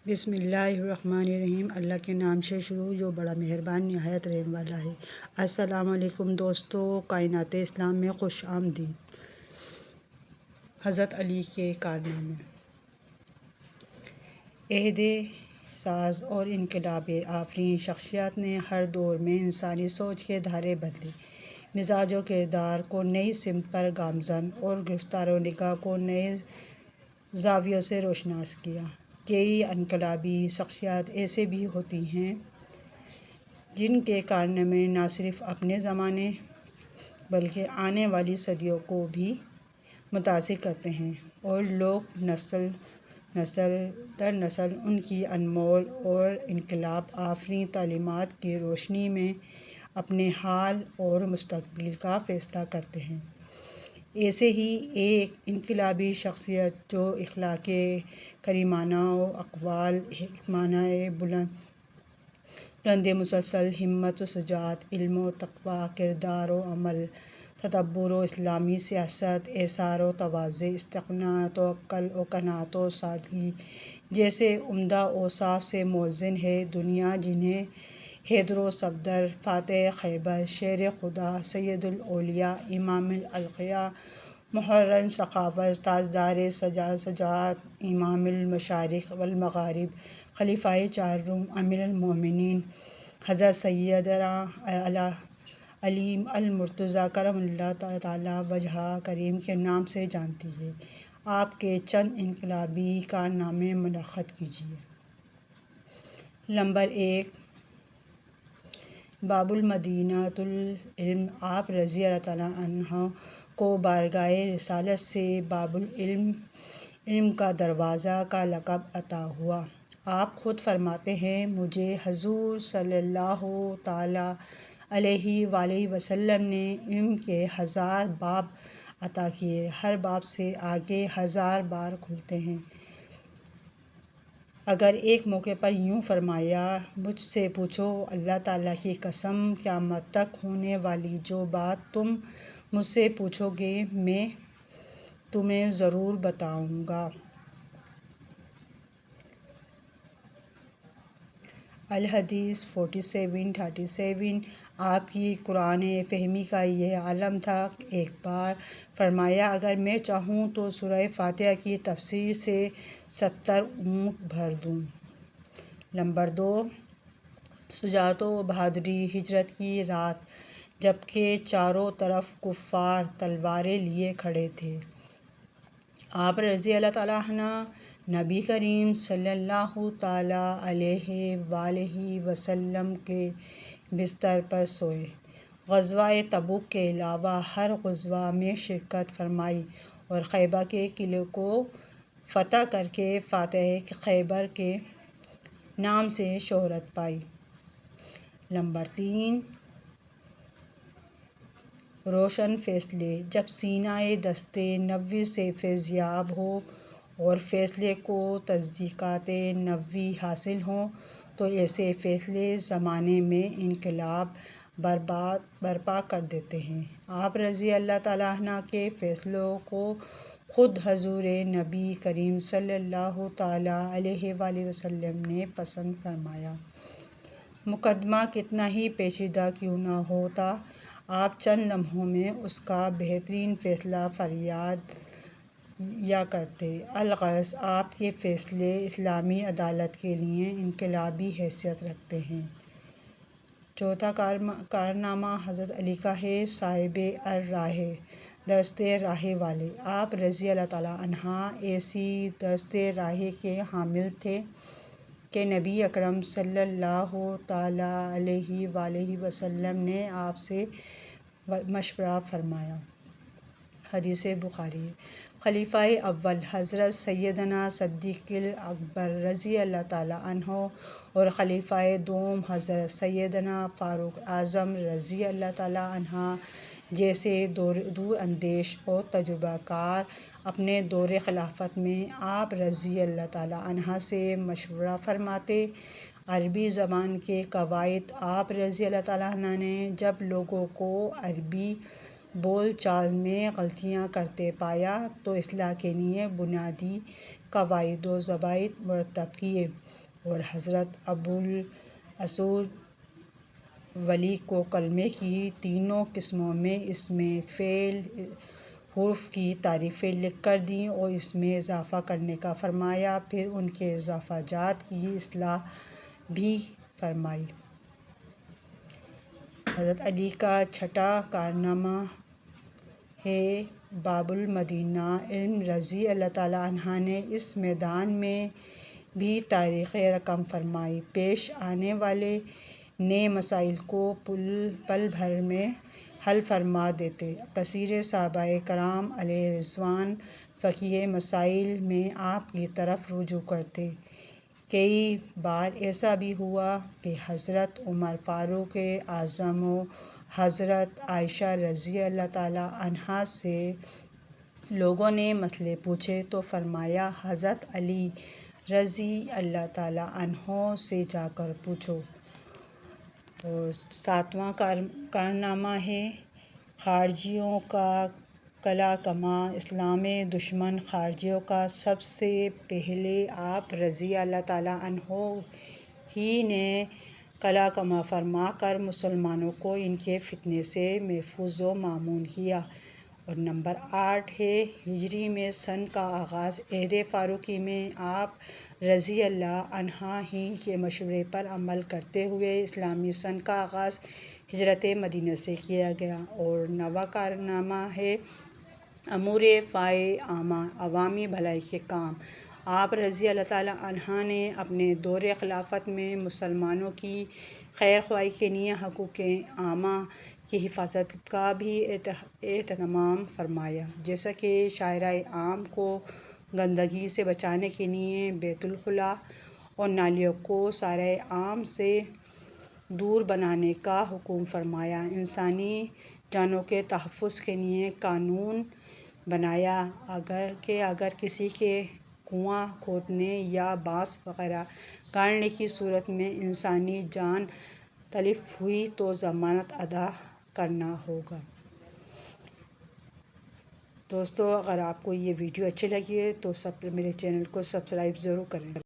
بسم اللہ الرحمن الرحیم۔ اللہ کے نام سے شروع جو بڑا مہربان نہایت رحم والا ہے۔ السلام علیکم دوستو، کائنات اسلام میں خوش آمدید۔ حضرت علی کے کارنامے۔ عہد ساز اور انقلاب آفرین شخصیات نے ہر دور میں انسانی سوچ کے دھارے بدلے، مزاج و کردار کو نئی سمت پر گامزن اور گرفتار و نگاہ کو نئے زاویوں سے روشناس کیا۔ کئی انقلابی شخصیات ایسے بھی ہوتی ہیں جن کے کارنامے نہ صرف اپنے زمانے بلکہ آنے والی صدیوں کو بھی متاثر کرتے ہیں، اور لوگ نسل در نسل ان کی انمول اور انقلاب آفرین تعلیمات کی روشنی میں اپنے حال اور مستقبل کا فیصلہ کرتے ہیں۔ ایسے ہی ایک انقلابی شخصیت جو اخلاق کریمانہ و اقوال حکیمانہ بلند مسلسل ہمت و شجاعت، علم و تقویٰ، کردار و عمل، تدبر و اسلامی سیاست، ایثار و تواضع، استقامت و عقل و قناعت و سادگی جیسے عمدہ اوصاف سے موزوں ہے دنیا، جنہیں حیدر و صفدر، فاتح خیبر، شیر خدا، سید الاولیاء، امام الاولیاء، محرر ثقافت، تاجدار شجاعت، امام المشارق والمغارب، خلیفہ چہارم، امیر المومنین حضرت سیدنا علی المرتضیٰ کرم اللہ تعالیٰ وجہہ کریم کے نام سے جانتی ہے۔ آپ کے چند انقلابی کارنامے منعقد کیجیے۔ نمبر 1، باب المدینۃ العلم۔ آپ رضی اللہ تعالیٰ عنہ کو بارگاہ رسالت سے باب العلم کا دروازہ کا لقب عطا ہوا۔ آپ خود فرماتے ہیں، مجھے حضور صلی اللہ تعالیٰ علیہ وآلہ وسلم نے علم کے 1000 باب عطا کیے، ہر باب سے آگے 1000 باب کھلتے ہیں۔ اگر ایک موقع پر یوں فرمایا، مجھ سے پوچھو، اللہ تعالیٰ کی قسم، قیامت تک ہونے والی جو بات تم مجھ سے پوچھو گے میں تمہیں ضرور بتاؤں گا۔ الحدیث 4737۔ آپ کی قرآن فہمی کا یہ عالم تھا۔ ایک بار فرمایا، اگر میں چاہوں تو سورہ فاتحہ کی تفسیر سے 70 اونٹ بھر دوں۔ نمبر 2، شجاعت و بہادری۔ ہجرت کی رات، جبکہ چاروں طرف کفار تلواریں لیے کھڑے تھے، آپ رضی اللہ تعالیٰ عنہ نبی کریم صلی اللہ تعالیٰ علیہ وآلہ وسلم کے بستر پر سوئے۔ غزوہ تبوک کے علاوہ ہر غزوہ میں شرکت فرمائی اور خیبر کے قلعے کو فتح کر کے فاتح خیبر کے نام سے شہرت پائی۔ نمبر 3، روشن فیصلے۔ جب سینہ دست نبوی سے فیض یاب ہو اور فیصلے کو تصدیقات نبوی حاصل ہوں تو ایسے فیصلے زمانے میں انقلاب برپا کر دیتے ہیں۔ آپ رضی اللہ تعالیٰ عنہ کے فیصلوں کو خود حضور نبی کریم صلی اللہ تعالیٰ علیہ وآلہ وسلم نے پسند فرمایا۔ مقدمہ کتنا ہی پیچیدہ کیوں نہ ہوتا، آپ چند لمحوں میں اس کا بہترین فیصلہ یا کرتے۔ الغرض آپ کے فیصلے اسلامی عدالت کے لیے انقلابی حیثیت رکھتے ہیں۔ چوتھا کارنامہ حضرت علی کا ہے، صاحب الراہ، درست راہ والے۔ آپ رضی اللہ تعالیٰ عنہ ایسی درست راہ کے حامل تھے کہ نبی اکرم صلی اللہ تعالیٰ علیہ وآلہ وسلم نے آپ سے مشورہ فرمایا۔ حدیث بخاری۔ خلیفہ اول حضرت سیدنا صدیق اکبر رضی اللہ تعالیٰ عنہ اور خلیفہ دوم حضرت سیدنا فاروق اعظم رضی اللہ تعالیٰ عنہ جیسے دور اندیش اور تجربہ کار اپنے دور خلافت میں آپ رضی اللہ تعالیٰ عنہ سے مشورہ فرماتے۔ عربی زبان کے قواعد۔ آپ رضی اللہ تعالیٰ عنہ نے جب لوگوں کو عربی بول چال میں غلطیاں کرتے پایا تو اصلاح کے لیے بنیادی قواعد و ضوابط مرتب کیے اور حضرت ابوالاسود ولی کو کلمے کی تینوں قسموں میں اسم فعل حروف کی تعریفیں لکھ کر دیں اور اس میں اضافہ کرنے کا فرمایا، پھر ان کے اضافہ جات کی اصلاح بھی فرمائی۔ حضرت علی کا چھٹا کارنامہ ہے باب المدینہ علم۔ رضی اللہ تعالیٰ عنہ نے اس میدان میں بھی تاریخ رقم فرمائی، پیش آنے والے نئے مسائل کو پل بھر میں حل فرما دیتے۔ کثیر صحابہ کرام علیہ رضوان فقہی مسائل میں آپ کی طرف رجوع کرتے۔ کئی بار ایسا بھی ہوا کہ حضرت عمر فاروق اعظم و حضرت عائشہ رضی اللہ تعالیٰ عنہا سے لوگوں نے مسئلے پوچھے تو فرمایا حضرت علی رضی اللہ تعالیٰ عنہ سے جا کر پوچھو۔ اور ساتواں کارنامہ ہے خارجیوں کا قلعہ کما۔ اسلام دشمن خارجیوں کا سب سے پہلے آپ رضی اللہ تعالیٰ عنہ ہی نے قلعہ کما فرما کر مسلمانوں کو ان کے فتنے سے محفوظ و مامون کیا۔ اور نمبر 8 ہے ہجری میں سن کا آغاز۔ عہد فاروقی میں آپ رضی اللہ عنہ ہی کے مشورے پر عمل کرتے ہوئے اسلامی سن کا آغاز ہجرت مدینہ سے کیا گیا۔ اور 9واں کارنامہ ہے امور فائع عامہ، عوامی بھلائی کے کام۔ آپ رضی اللہ تعالیٰ عنہ نے اپنے دور خلافت میں مسلمانوں کی خیر خواہی کے لیے حقوق عامہ کی حفاظت کا بھی اہتمام فرمایا، جیسا کہ شارع عام کو گندگی سے بچانے کے لیے بیت الخلاء اور نالیوں کو شارع عام سے دور بنانے کا حکم فرمایا، انسانی جانوں کے تحفظ کے لیے قانون بنایا کہ اگر کسی کے کنواں کھودنے یا بانس وغیرہ گاڑنے کی صورت میں انسانی جان تلف ہوئی تو ضمانت ادا کرنا ہوگا۔ دوستو، اگر آپ کو یہ ویڈیو اچھی لگی ہے تو میرے چینل کو سبسکرائب ضرور کریں۔